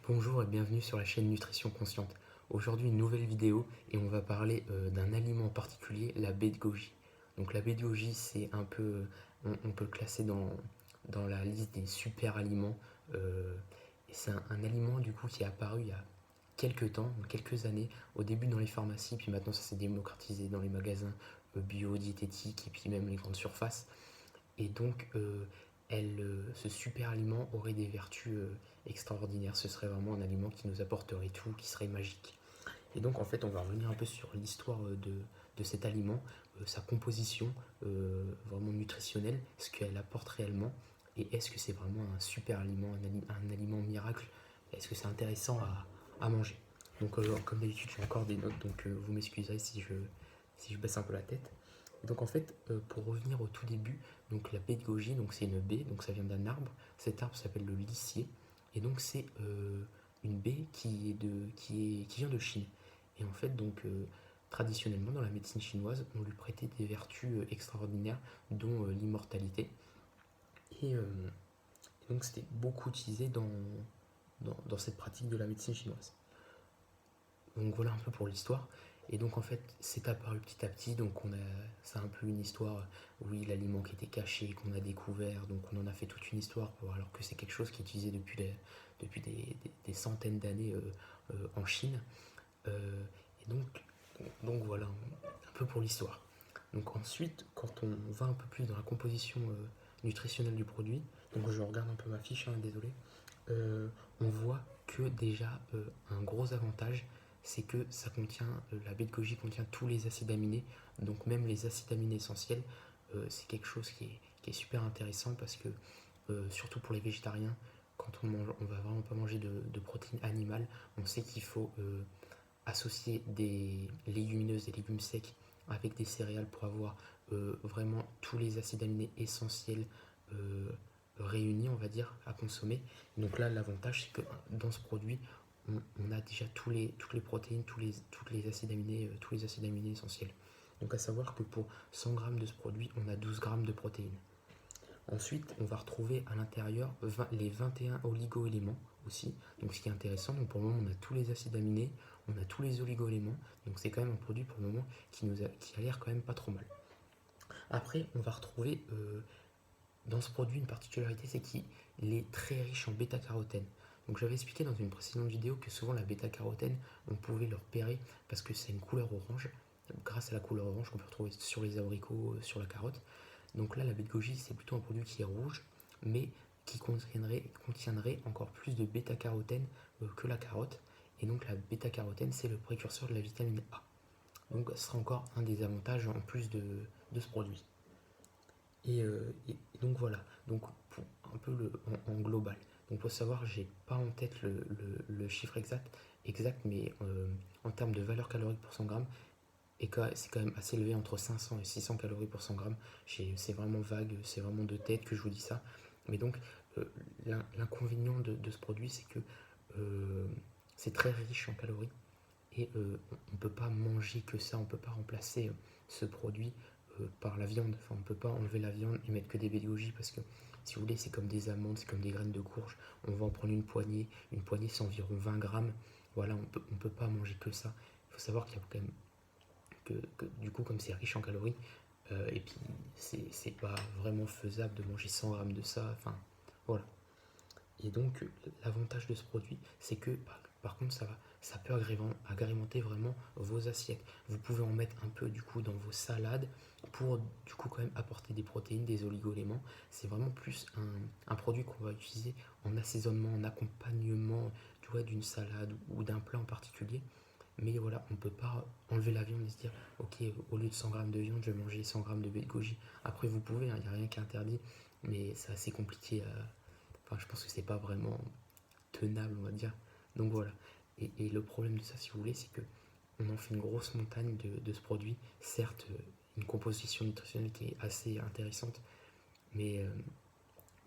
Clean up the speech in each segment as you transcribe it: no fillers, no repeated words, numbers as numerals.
Bonjour et bienvenue sur la chaîne Nutrition Consciente. Aujourd'hui une nouvelle vidéo et on va parler d'un aliment en particulier, la baie de goji. Donc la baie de goji c'est un peu, on peut le classer dans la liste des super aliments. Et c'est un aliment du coup qui est apparu il y a quelques temps, quelques années, au début dans les pharmacies, puis maintenant ça s'est démocratisé dans les magasins bio, diététiques et puis même les grandes surfaces. Et donc, ce super aliment aurait des vertus extraordinaires. Ce serait vraiment un aliment qui nous apporterait tout, qui serait magique. Et donc, en fait, on va revenir un peu sur l'histoire de cet aliment, sa composition vraiment nutritionnelle, ce qu'elle apporte réellement, et est-ce que c'est vraiment un super aliment, un aliment miracle. Est-ce que c'est intéressant à manger. Donc, comme d'habitude, j'ai encore des notes, donc vous m'excuserez si je baisse un peu la tête. Et donc en fait, pour revenir au tout début, donc la baie de goji, donc c'est une baie, donc ça vient d'un arbre. Cet arbre s'appelle le lisier, et donc c'est une baie qui vient de Chine. Et en fait, donc traditionnellement dans la médecine chinoise, on lui prêtait des vertus extraordinaires, dont l'immortalité. Et donc c'était beaucoup utilisé dans cette pratique de la médecine chinoise. Donc voilà un peu pour l'histoire. Et donc en fait, c'est apparu petit à petit, donc c'est un peu une histoire, oui, l'aliment qui était caché, qu'on a découvert, donc on en a fait toute une histoire, alors que c'est quelque chose qui est utilisé depuis des centaines d'années en Chine. Et donc voilà, un peu pour l'histoire. Donc ensuite, quand on va un peu plus dans la composition nutritionnelle du produit, donc je regarde un peu ma fiche, hein, désolé, on voit que déjà un gros avantage, c'est que la baie de goji contient tous les acides aminés, donc même les acides aminés essentiels. C'est quelque chose qui est super intéressant parce que, surtout pour les végétariens, quand on va vraiment pas manger de protéines animales, on sait qu'il faut associer des légumineuses, des légumes secs avec des céréales pour avoir vraiment tous les acides aminés essentiels euh, réunis, on va dire, à consommer. Donc là, l'avantage, c'est que dans ce produit, on a déjà toutes les protéines, tous les acides aminés, tous les acides aminés essentiels. Donc à savoir que pour 100 grammes de ce produit, on a 12 grammes de protéines. Ensuite, on va retrouver à l'intérieur les 21 oligo-éléments aussi. Donc ce qui est intéressant, donc pour le moment, on a tous les acides aminés, on a tous les oligo-éléments. Donc c'est quand même un produit pour le moment qui a l'air quand même pas trop mal. Après, on va retrouver dans ce produit une particularité, c'est qu'il est très riche en bêta-carotène. Donc j'avais expliqué dans une précédente vidéo que souvent la bêta-carotène, on pouvait le repérer parce que c'est une couleur orange, grâce à la couleur orange qu'on peut retrouver sur les abricots, sur la carotte. Donc là, la baie de goji, c'est plutôt un produit qui est rouge, mais qui contiendrait encore plus de bêta-carotène que la carotte. Et donc la bêta-carotène, c'est le précurseur de la vitamine A. Donc ce sera encore un des avantages en plus de ce produit. Et donc voilà, donc pour un peu en global. Donc pour savoir, j'ai pas en tête le chiffre exact mais en termes de valeur calorique pour 100 grammes, et c'est quand même assez élevé, entre 500 et 600 calories pour 100 grammes. C'est vraiment vague, c'est vraiment de tête que je vous dis ça. Mais donc, euh, l'inconvénient de ce produit, c'est que euh, c'est très riche en calories et on ne peut pas manger que ça, on ne peut pas remplacer ce produit par la viande. Enfin, on ne peut pas enlever la viande et mettre que des baies de goji parce que, si vous voulez, c'est comme des amandes, c'est comme des graines de courge. On va en prendre une poignée. Une poignée, c'est environ 20 grammes. Voilà, on peut pas manger que ça. Il faut savoir qu'il y a quand même que du coup, comme c'est riche en calories, et puis c'est pas vraiment faisable de manger 100 grammes de ça. Enfin, voilà. Et donc, l'avantage de ce produit, c'est que par contre, ça peut agrémenter vraiment vos assiettes. Vous pouvez en mettre un peu du coup dans vos salades pour du coup quand même apporter des protéines, des oligo-éléments. C'est vraiment plus un produit qu'on va utiliser en assaisonnement, en accompagnement, tu vois, d'une salade ou d'un plat en particulier. Mais voilà, on ne peut pas enlever la viande et se dire, ok, au lieu de 100 grammes de viande, je vais manger 100 grammes de baie de goji. Après, vous pouvez, il n'y a rien qui est interdit, mais c'est assez compliqué. Enfin, je pense que c'est pas vraiment tenable, on va dire. Donc voilà. Et le problème de ça, si vous voulez, c'est que on en fait une grosse montagne de ce produit. Certes, une composition nutritionnelle qui est assez intéressante, mais, euh,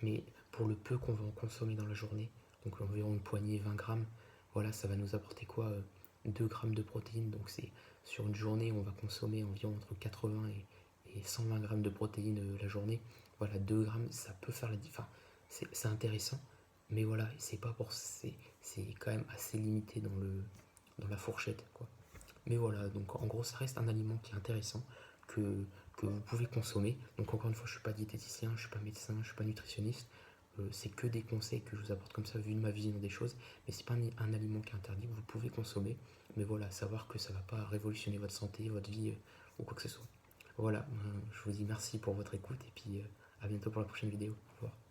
mais pour le peu qu'on va en consommer dans la journée, donc environ une poignée, 20 grammes, voilà, ça va nous apporter quoi 2 grammes de protéines. Donc c'est sur une journée, on va consommer environ entre 80 et 120 grammes de protéines la journée. Voilà, 2 grammes, ça peut faire la différence. C'est intéressant, Mais voilà, c'est pas pour c'est quand même assez limité dans la fourchette, quoi. Mais voilà, donc en gros, ça reste un aliment qui est intéressant, que vous pouvez consommer. Donc encore une fois, je suis pas diététicien, je suis pas médecin, je suis pas nutritionniste. C'est que des conseils que je vous apporte comme ça, vu de ma vision des choses. Mais c'est pas un aliment qui est interdit, que vous pouvez consommer. Mais voilà, savoir que ça va pas révolutionner votre santé, votre vie ou quoi que ce soit. Voilà, je vous dis merci pour votre écoute et puis à bientôt pour la prochaine vidéo. Au revoir.